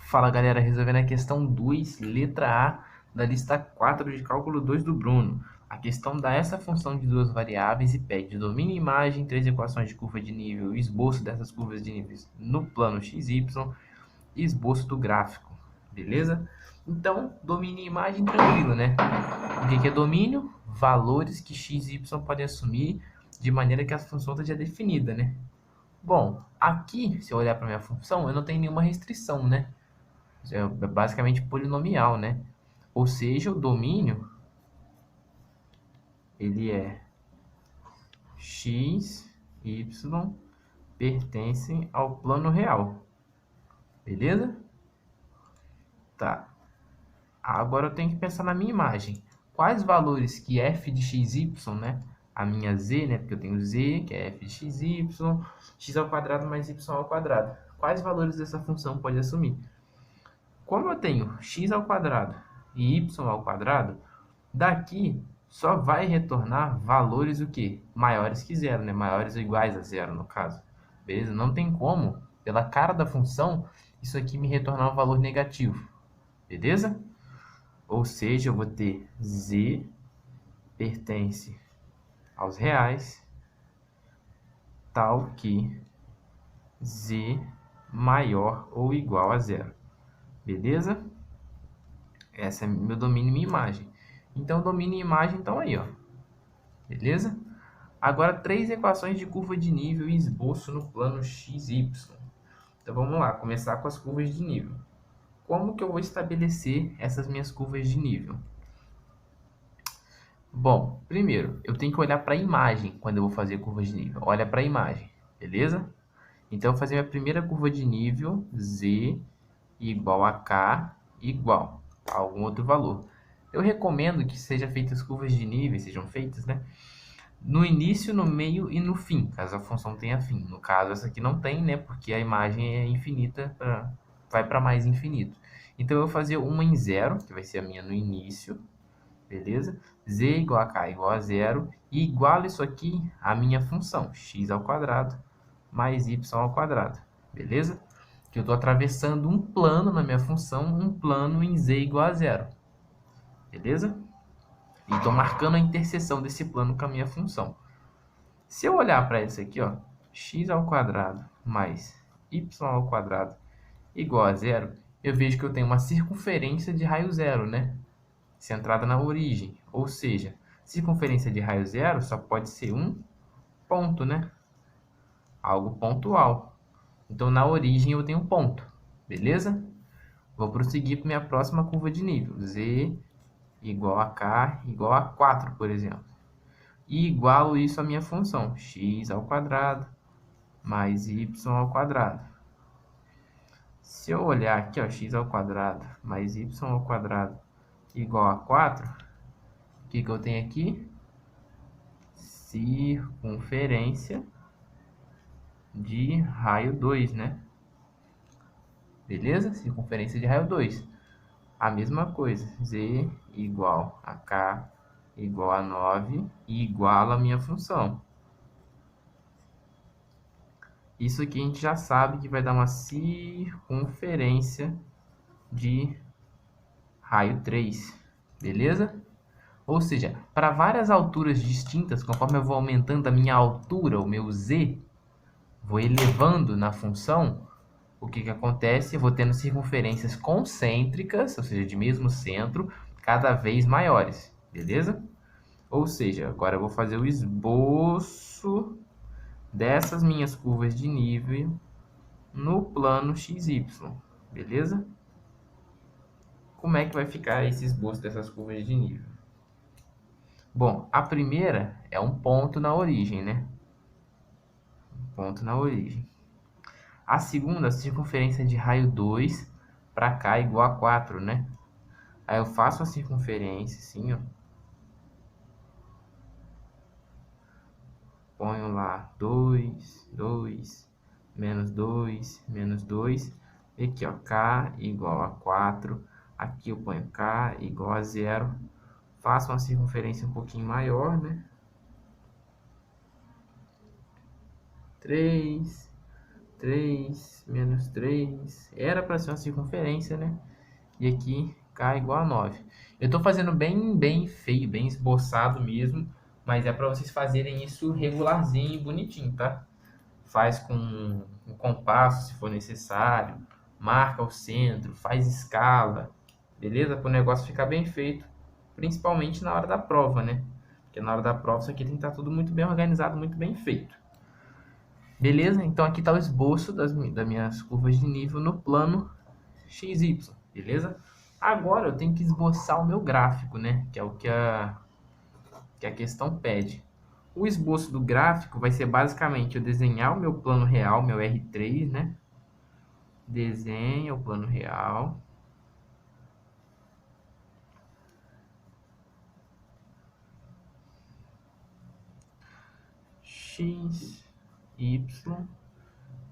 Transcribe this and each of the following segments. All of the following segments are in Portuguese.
Fala galera, resolvendo a questão 2, letra A, da lista 4 de cálculo 2 do Bruno. A questão dá essa função de duas variáveis e pede domínio e imagem, três equações de curva de nível e esboço dessas curvas de níveis no plano XY e esboço do gráfico, beleza? Então, domínio e imagem tranquilo, né? O que é domínio? Valores que x e y podem assumir de maneira que a função esteja definida, né? Bom, aqui, se eu olhar para minha função, eu não tenho nenhuma restrição, né? É basicamente polinomial, né? Ou seja, o domínio ele é x, y pertencem ao plano real, beleza? Tá. Agora eu tenho que pensar na minha imagem. Quais valores que f de x, y, né? A minha z, né? Porque eu tenho z, que é f de x, y, x ao quadrado mais y ao quadrado. Quais valores dessa função pode assumir? Como eu tenho x ao quadrado e y ao quadrado, daqui só vai retornar valores o quê? Maiores que zero, né? Maiores ou iguais a zero, no caso. Beleza? Não tem como, pela cara da função, isso aqui me retornar um valor negativo. Beleza? Ou seja, eu vou ter z pertence aos reais, tal que z maior ou igual a zero. Beleza? Essa é meu domínio e minha imagem. Então, domínio e imagem estão aí, ó. Beleza? Agora, três equações de curva de nível e esboço no plano XY. Então, vamos lá, começar com as curvas de nível. Como que eu vou estabelecer essas minhas curvas de nível? Bom, primeiro, eu tenho que olhar para a imagem quando eu vou fazer curvas de nível. Olha para a imagem, beleza? Então, eu vou fazer minha primeira curva de nível, z igual a k igual a algum outro valor. Eu recomendo que sejam feitas curvas de nível, sejam feitas, né? No início, no meio e no fim, caso a função tenha fim. No caso, essa aqui não tem, né? Porque a imagem é infinita, vai para mais infinito. Então, eu vou fazer uma em zero, que vai ser a minha no início, beleza? Z igual a k igual a zero, e igualo isso aqui à minha função, x ao quadrado mais y ao quadrado, beleza? Que eu estou atravessando um plano na minha função, um plano em z igual a zero, beleza? E estou marcando a interseção desse plano com a minha função. Se eu olhar para isso aqui, ó, x ao quadrado mais y ao quadrado igual a zero, eu vejo que eu tenho uma circunferência de raio zero, né? Centrada na origem. Ou seja, circunferência de raio zero só pode ser um ponto, né? Algo pontual. Então, na origem eu tenho um ponto, beleza? Vou prosseguir para minha próxima curva de nível. Z igual a k igual a 4, por exemplo. E igualo isso à minha função, x ao quadrado mais y ao quadrado. Se eu olhar aqui, ó, x ao quadrado mais y ao quadrado igual a 4, o que eu tenho aqui? Circunferência de raio 2, né? Beleza? Circunferência de raio 2. A mesma coisa, z igual a k igual a 9 e igual a minha função. Isso aqui a gente já sabe que vai dar uma circunferência de raio 3, beleza? Ou seja, para várias alturas distintas, conforme eu vou aumentando a minha altura, o meu z, vou elevando na função, o que acontece? Eu vou tendo circunferências concêntricas, ou seja, de mesmo centro, cada vez maiores, beleza? Ou seja, agora eu vou fazer o esboço dessas minhas curvas de nível no plano XY, beleza? Como é que vai ficar esse esboço dessas curvas de nível? Bom, a primeira é um ponto na origem, né? Um ponto na origem. A segunda, a circunferência de raio 2 para cá igual a 4, né? Aí eu faço a circunferência, assim, ó. Ponho lá 2, 2, menos 2, menos 2. E aqui, ó, k igual a 4. Aqui eu ponho k igual a 0. Faço uma circunferência um pouquinho maior, né? 3, 3, menos 3. Era para ser uma circunferência, né? E aqui K igual a 9. Eu estou fazendo bem feio, bem esboçado mesmo, mas é para vocês fazerem isso regularzinho e bonitinho, tá? Faz com um compasso, se for necessário, marca o centro, faz escala, beleza? Para o negócio ficar bem feito, principalmente na hora da prova, né? Porque na hora da prova isso aqui tem que estar tudo muito bem organizado, muito bem feito. Beleza? Então aqui está o esboço das minhas curvas de nível no plano XY, beleza? Agora eu tenho que esboçar o meu gráfico, né? Que é o que a questão pede. O esboço do gráfico vai ser basicamente eu desenhar o meu plano real, meu R3, né? Desenha o plano real. X, Y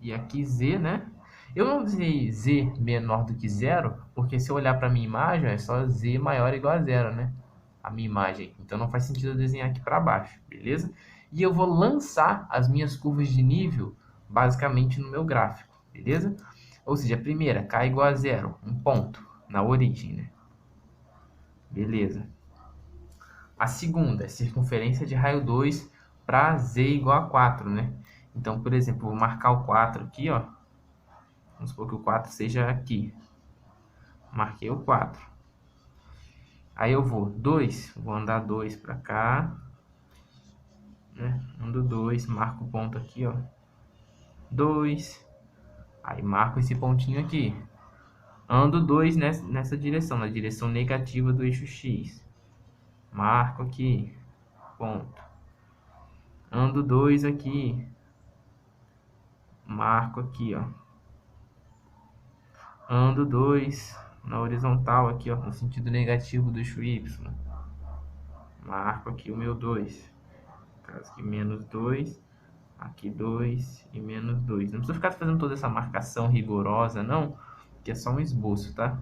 e aqui Z, né? Eu não desenhei Z menor do que zero, porque se eu olhar para a minha imagem, é só Z maior ou igual a zero, né? A minha imagem. Então não faz sentido eu desenhar aqui para baixo, beleza? E eu vou lançar as minhas curvas de nível basicamente no meu gráfico, beleza? Ou seja, a primeira, K igual a zero, um ponto na origem, né? Beleza. A segunda é circunferência de raio 2 para Z igual a 4, né? Então, por exemplo, vou marcar o 4 aqui, ó. Vamos supor que o 4 seja aqui. Marquei o 4. Aí eu vou 2, vou andar 2 para cá, né? Ando 2, marco o ponto aqui, ó. 2. Aí marco esse pontinho aqui. Ando 2 nessa direção, na direção negativa do eixo X. Marco aqui, ponto. Ando 2 aqui. Marco aqui, ó. Ando 2 na horizontal aqui, ó, no sentido negativo do eixo Y. Marco aqui o meu 2. Caso aqui menos 2. Aqui 2 e menos 2. Não precisa ficar fazendo toda essa marcação rigorosa, não, que é só um esboço, tá?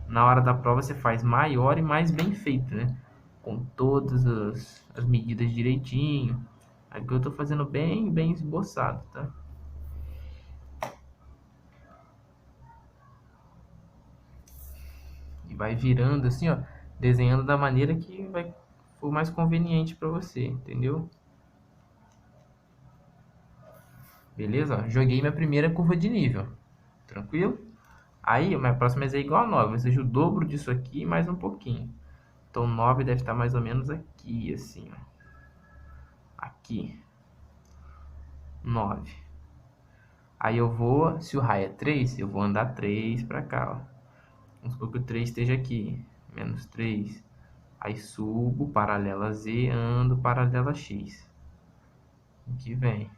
Na hora da prova você faz maior e mais bem feito, né? Com todas as medidas direitinho. Aqui eu tô fazendo bem esboçado, tá? E vai virando assim, ó, desenhando da maneira que for mais conveniente para você, entendeu? Beleza? Ó, joguei minha primeira curva de nível. Tranquilo? Aí, a minha próxima é igual a 9, ou seja, o dobro disso aqui mais um pouquinho. Então, 9 deve estar mais ou menos aqui, assim, ó. Aqui. 9. Aí eu vou, se o raio é 3, eu vou andar 3 para cá, ó. Vamos supor que o 3 esteja aqui. Menos 3. Aí subo, paralela a Z, ando, paralela a X. Aqui vem.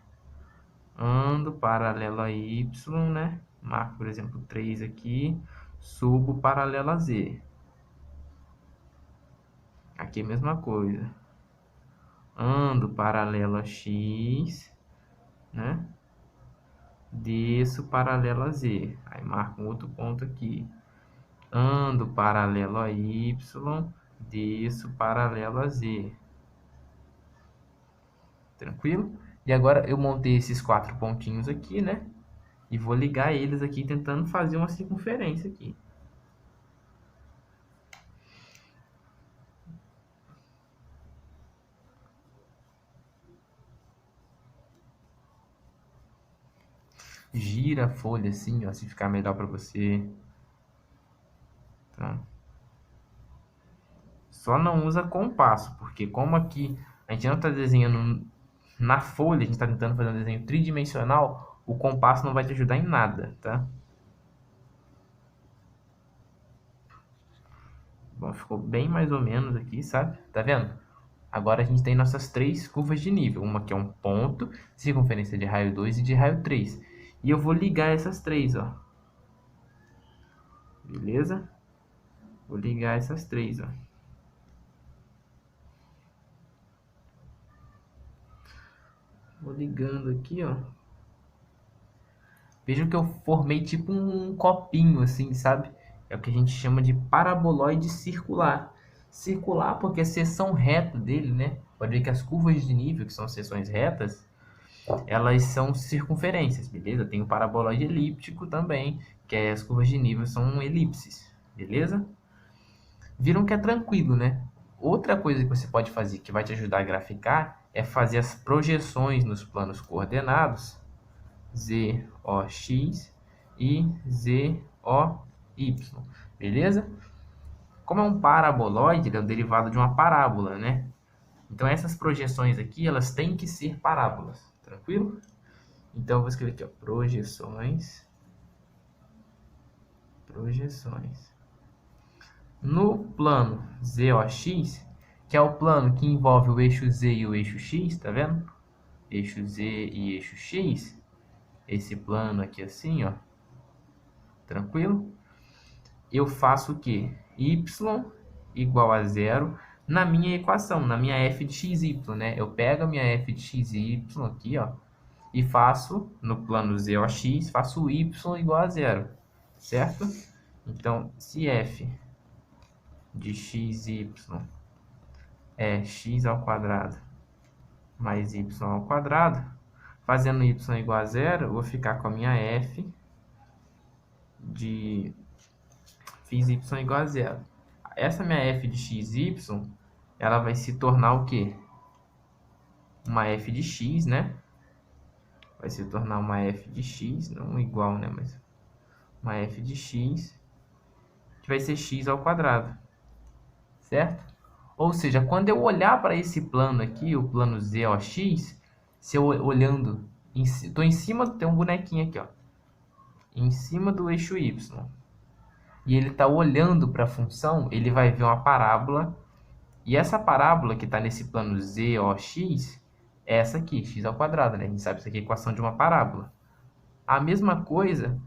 Ando, paralelo a Y, né? Marco, por exemplo, 3 aqui. Subo, paralelo a Z. Aqui é a mesma coisa. Ando, paralelo a X, né? Desço, paralelo a Z. Aí marco um outro ponto aqui. Ando, paralelo a Y. Desço, paralelo a Z. Tranquilo? E agora eu montei esses 4 pontinhos aqui, né? E vou ligar eles aqui tentando fazer uma circunferência aqui. Gira a folha assim, ó, se ficar melhor para você. Tá? Só não usa compasso, porque como aqui a gente não está desenhando na folha, a gente está tentando fazer um desenho tridimensional, o compasso não vai te ajudar em nada, tá? Bom, ficou bem mais ou menos aqui, sabe? Tá vendo? Agora a gente tem nossas 3 curvas de nível. Uma que é um ponto, circunferência de raio 2 e de raio 3. E eu vou ligar essas 3, ó. Beleza? Vou ligar essas 3, ó. Vou ligando aqui, ó. Vejam que eu formei tipo um copinho, assim, sabe? É o que a gente chama de paraboloide circular. Circular porque a seção reta dele, né? Pode ver que as curvas de nível, que são seções retas, elas são circunferências, beleza? Tem o paraboloide elíptico também, que as curvas de nível são elipses, beleza? Viram que é tranquilo, né? Outra coisa que você pode fazer que vai te ajudar a graficar é fazer as projeções nos planos coordenados z, o, x e z, o, y, beleza? Como é um paraboloide, ele é o derivado de uma parábola, né? Então, essas projeções aqui, elas têm que ser parábolas, tranquilo? Então, eu vou escrever aqui, ó, projeções. No plano ZOX, que é o plano que envolve o eixo Z e o eixo X, tá vendo? Eixo Z e eixo X. Esse plano aqui assim, ó. Tranquilo? Eu faço o quê? Y igual a zero na minha equação, na minha f de x, y, né? Eu pego a minha f de x e y aqui, ó, e faço, no plano ZOX, faço o y igual a zero, certo? Então, se f de x, y é x ao quadrado mais y ao quadrado, fazendo y igual a zero, eu vou ficar com a minha f de fiz y igual a zero. Essa minha f de x, y, ela vai se tornar o quê? Uma f de x, né? Vai se tornar uma f de x, não igual, né? Mas uma f de x, que vai ser x ao quadrado, certo? Ou seja, quando eu olhar para esse plano aqui, o plano ZOX, se eu olhando, estou em cima, tem um bonequinho aqui, ó, em cima do eixo y, e ele está olhando para a função, ele vai ver uma parábola, e essa parábola que está nesse plano ZOX é essa aqui, x ao quadrado, né? A gente sabe que isso aqui é a equação de uma parábola. A mesma coisa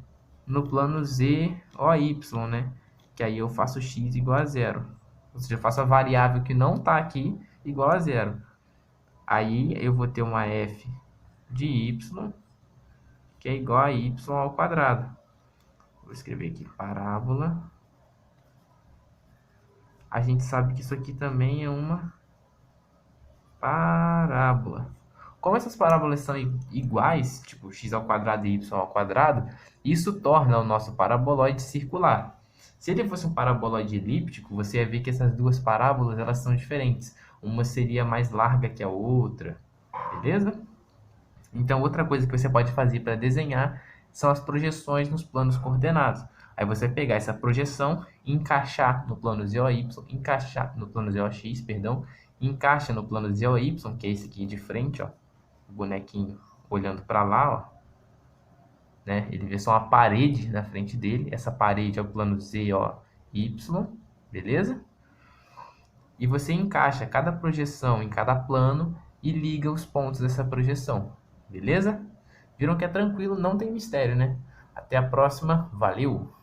no plano ZOY, né? Que aí eu faço x igual a zero. Ou seja, eu faço a variável que não está aqui igual a zero. Aí eu vou ter uma f de y que é igual a y ao quadrado. Vou escrever aqui parábola. A gente sabe que isso aqui também é uma parábola. Como essas parábolas são iguais, tipo x ao quadrado e y ao quadrado, isso torna o nosso paraboloide circular. Se ele fosse um paraboloide elíptico, você ia ver que essas duas parábolas elas são diferentes. Uma seria mais larga que a outra, beleza? Então, outra coisa que você pode fazer para desenhar são as projeções nos planos coordenados. Aí você vai pegar essa projeção, encaixar no plano ZOY, encaixar no plano ZOX, perdão, encaixa no plano ZOY, que é esse aqui de frente, ó, o bonequinho olhando para lá, ó, né? Ele vê só uma parede na frente dele, essa parede é o plano ZOY, beleza? E você encaixa cada projeção em cada plano e liga os pontos dessa projeção, beleza? Viram que é tranquilo, não tem mistério, né? Até a próxima, valeu!